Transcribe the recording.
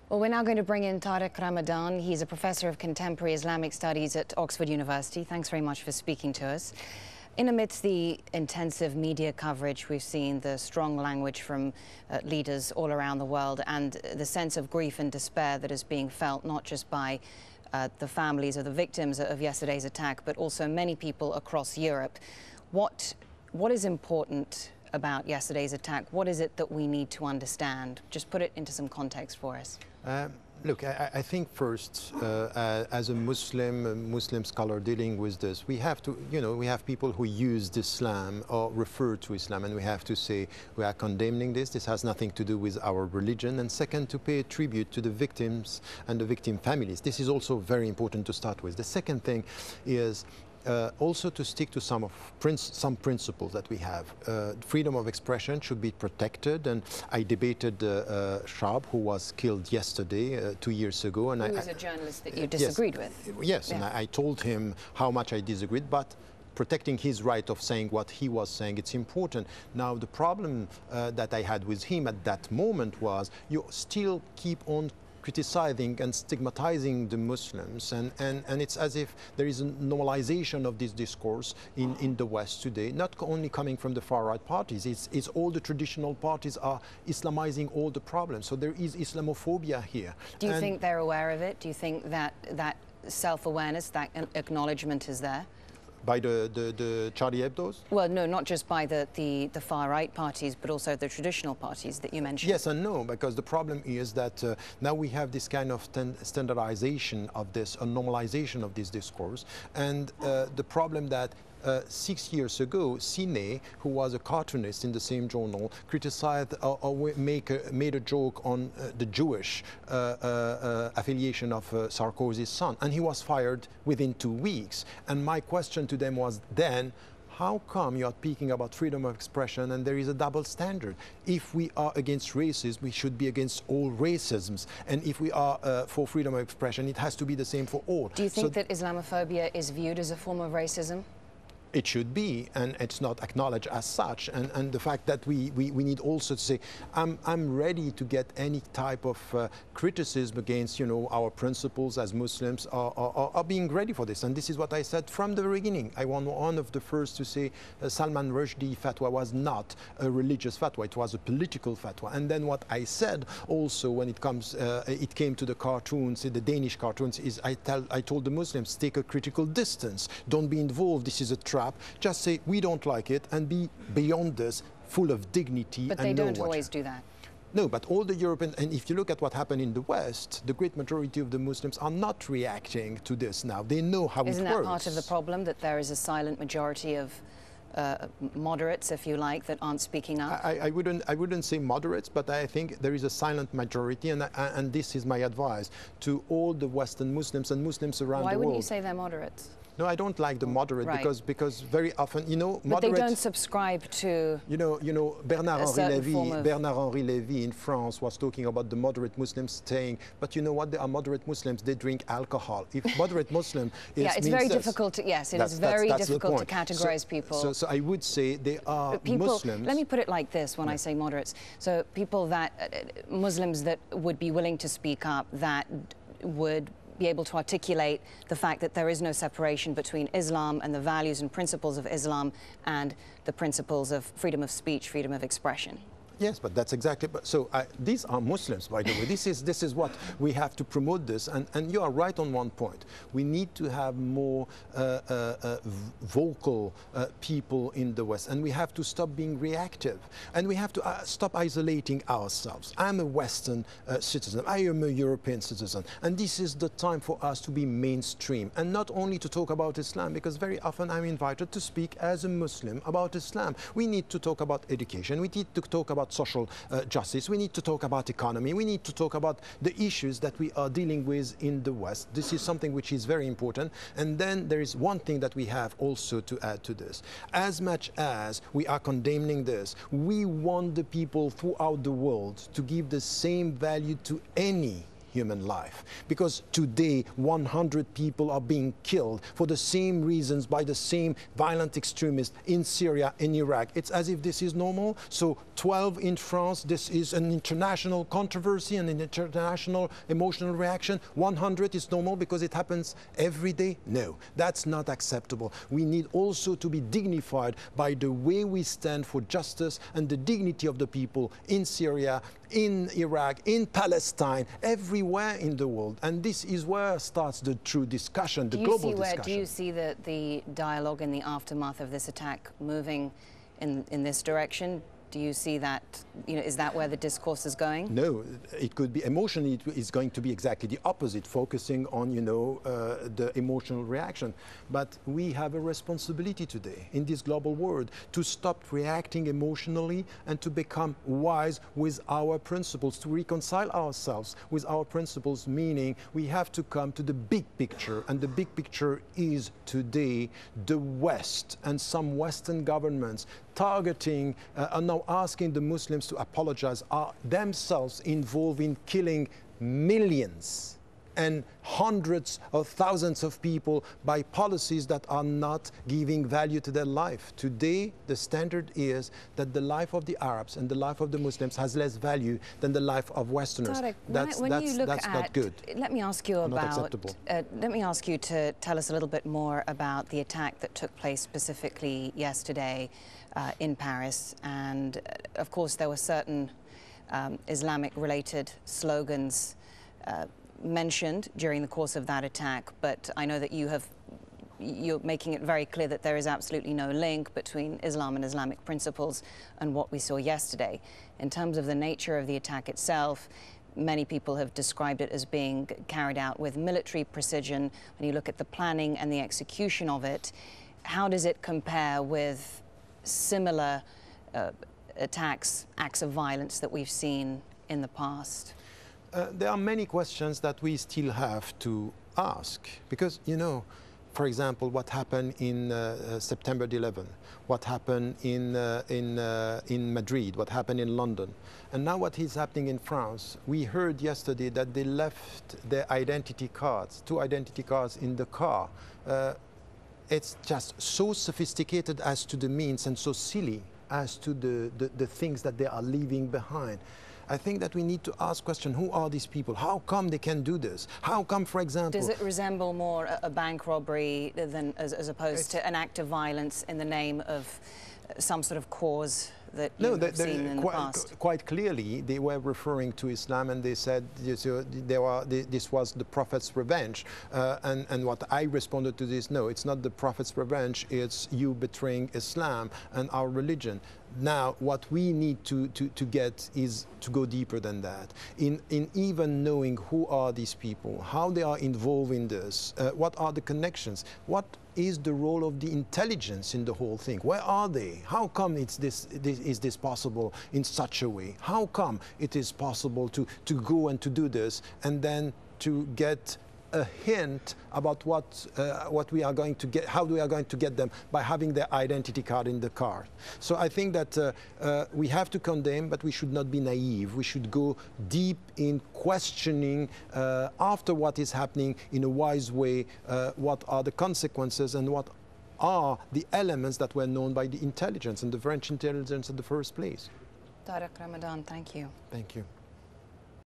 Well, we're now going to bring in Tariq Ramadan. He's a professor of Contemporary Islamic Studies at Oxford University. Thanks very much for speaking to us. In amidst the intensive media coverage, we've seen the strong language from leaders all around the world and the sense of grief and despair that is being felt not just by the families of the victims of yesterday's attack, but also many people across Europe. What is important about yesterday's attack? What is it that we need to understand? Just put it into some context for us. Look, I think first, as a Muslim scholar dealing with this, we have to, we have people who use Islam or refer to Islam, and we have to say we are condemning this. This has nothing to do with our religion. And second, to pay tribute to the victims and the victim families. This is also very important to start with. The second thing is also to stick to some principles that we have. Freedom of expression should be protected, and I debated Sharp, who was killed yesterday, 2 years ago. And he was a journalist that you disagreed with. Yes, yeah. And I told him how much I disagreed, but protecting his right of saying what he was saying, it's important. Now, the problem that I had with him at that moment was you still keep on criticizing and stigmatizing the Muslims, and it's as if there is a normalization of this discourse in the West today, not only coming from the far-right parties, it's all the traditional parties are Islamizing all the problems. So there is Islamophobia here. Do you think they're aware of it? Do you think that self-awareness, that acknowledgement is there? By the Charlie Hebdos? Well, no, not just by the far-right parties, but also the traditional parties that you mentioned. Yes and no, because the problem is that now we have this kind of standardization of this, a normalization of this discourse, and the problem that 6 years ago, Cine, who was a cartoonist in the same journal, criticized or made a joke on the Jewish affiliation of Sarkozy's son, and he was fired within 2 weeks. And my question to them was then, how come you are speaking about freedom of expression and there is a double standard? If we are against racism, we should be against all racisms. And if we are for freedom of expression, it has to be the same for all. Do you think that Islamophobia is viewed as a form of racism? It should be, and it's not acknowledged as such. And the fact that we need also to say, I'm ready to get any type of criticism against, our principles as Muslims are being ready for this. And this is what I said from the beginning. I was one of the first to say Salman Rushdie fatwa was not a religious fatwa, it was a political fatwa. And then what I said also when it came to the cartoons, the Danish cartoons, is I told the Muslims, take a critical distance, don't be involved, this is a trap. Just say we don't like it and be beyond this, full of dignity. But they don't always do that. No, but all the European, and if you look at what happened in the West, the great majority of the Muslims are not reacting to this now. They know how it works. Isn't that part of the problem, that there is a silent majority of moderates, if you like, that aren't speaking up? I wouldn't say moderates, but I think there is a silent majority, and this is my advice to all the Western Muslims and Muslims around the world. Why wouldn't you say they're moderates? No, I don't like the moderate, right. because very often, but they don't subscribe to Bernard-Henri Lévy in France was talking about the moderate Muslims, saying, but you know what? They are moderate Muslims. They drink alcohol. If moderate Muslim is yeah, it's very difficult to it is very difficult to categorize people. So I would say they are Muslims. Let me put it like this: when I say moderates, so people that Muslims that would be willing to speak up, that would be able to articulate the fact that there is no separation between Islam and the values and principles of Islam and the principles of freedom of speech, freedom of expression. Yes, but that's exactly. So these are Muslims, by the way. This is what we have to promote this. And you are right on one point. We need to have more vocal people in the West, and we have to stop being reactive, and we have to stop isolating ourselves. I'm a Western citizen. I am a European citizen, and this is the time for us to be mainstream and not only to talk about Islam, because very often I'm invited to speak as a Muslim about Islam. We need to talk about education. We need to talk about social justice. We need to talk about economy. We need to talk about the issues that we are dealing with in the West. This is something which is very important. And then there is one thing that we have also to add to this. As much as we are condemning this, we want the people throughout the world to give the same value to any human life. Because today 100 people are being killed for the same reasons by the same violent extremists in Syria, in Iraq. It's as if this is normal. So 12 in France, this is an international controversy and an international emotional reaction. 100 is normal because it happens every day. No, that's not acceptable. We need also to be dignified by the way we stand for justice and the dignity of the people in Syria, in Iraq, in Palestine, everywhere in the world. And this is where starts the true discussion, the global discussion. Do you see the dialogue in the aftermath of this attack moving in this direction? Do you see that, is that where the discourse is going? No, it could be emotionally, it is going to be exactly the opposite, focusing on, the emotional reaction. But we have a responsibility today in this global world to stop reacting emotionally and to become wise with our principles, to reconcile ourselves with our principles, meaning we have to come to the big picture. And the big picture is today the West and some Western governments targeting are now asking the Muslims to apologize, are themselves involved in killing millions and hundreds of thousands of people by policies that are not giving value to their life. Today, the standard is that the life of the Arabs and the life of the Muslims has less value than the life of Westerners. Tariq, that's not good. Let me ask you Let me ask you to tell us a little bit more about the attack that took place specifically yesterday in Paris. And of course, there were certain Islamic-related slogans mentioned during the course of that attack, but I know that you're making it very clear that there is absolutely no link between Islam and Islamic principles and what we saw yesterday. In terms of the nature of the attack itself, many people have described it as being carried out with military precision. When you look at the planning and the execution of it, how does it compare with similar attacks, acts of violence that we've seen in the past? There are many questions that we still have to ask because, for example, what happened in September 11, what happened in Madrid, what happened in London, and now what is happening in France. We heard yesterday that they left their identity cards, 2 identity cards in the car. It's just so sophisticated as to the means and so silly as to the things that they are leaving behind. I think that we need to ask question, who are these people? How come they can do this? How come, for example... Does it resemble more a bank robbery than as opposed to an act of violence in the name of some sort of cause that you've seen in the past? Quite clearly, they were referring to Islam and they said this was the Prophet's revenge. And what I responded to this, no, it's not the Prophet's revenge, it's you betraying Islam and our religion. Now, what we need to get is to go deeper than that. In even knowing who are these people, how they are involved in this, what are the connections, what is the role of the intelligence in the whole thing? Where are they? How come is this possible in such a way? How come it is possible to go and to do this and then to get a hint about what we are going to get, how we are going to get them by having their identity card in the car. So I think that we have to condemn, but we should not be naive. We should go deep in questioning after what is happening in a wise way, what are the consequences and what are the elements that were known by the intelligence and the French intelligence in the first place. Tariq Ramadan, thank you. Thank you.